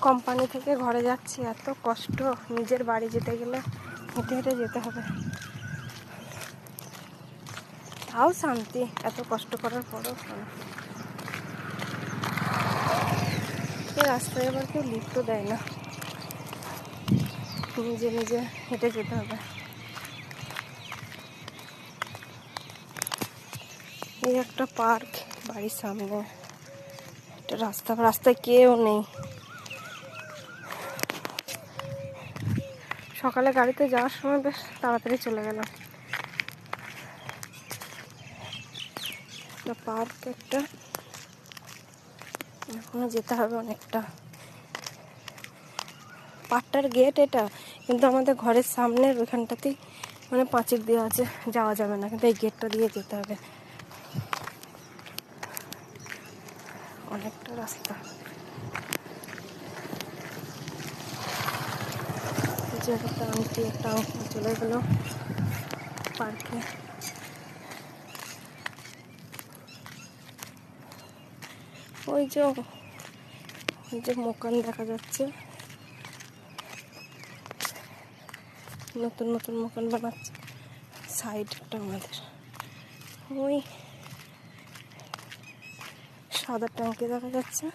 Company থেকে ঘরে যাচ্ছি, এত কষ্ট। নিজের বাড়ি যেতে গেলে হেঁটে হেঁটে যেতে হবে, তাও শান্তি এত কষ্ট করার পরও। রাস্তায় আবার কেউ লিফটও দেয় না, নিজে নিজে হেঁটে যেতে হবে। এই একটা পার্ক বাড়ির সামনে, একটা রাস্তায় কেউ নেই। সকালে গাড়িতে যাওয়ার সময় বেশ তাড়াতাড়ি চলে গেলাম। পার্ক একটা, এখনো যেতে হবে অনেকটা। পার্কটার গেট এটা, কিন্তু আমাদের ঘরের সামনের ওইখানটাতেই মানে পাঁচিল দেওয়া আছে, যাওয়া যাবে না, কিন্তু এই গেটটা দিয়ে যেতে হবে। অনেকটা রাস্তা। যে একটা আংটি চলে গেল পার্কে। ওই যে মোকাম দেখা যাচ্ছে, নতুন নতুন মোকাম বানাচ্ছে সাইডটা আমাদের। ওই সাদা ট্যাঙ্কি দেখা যাচ্ছে।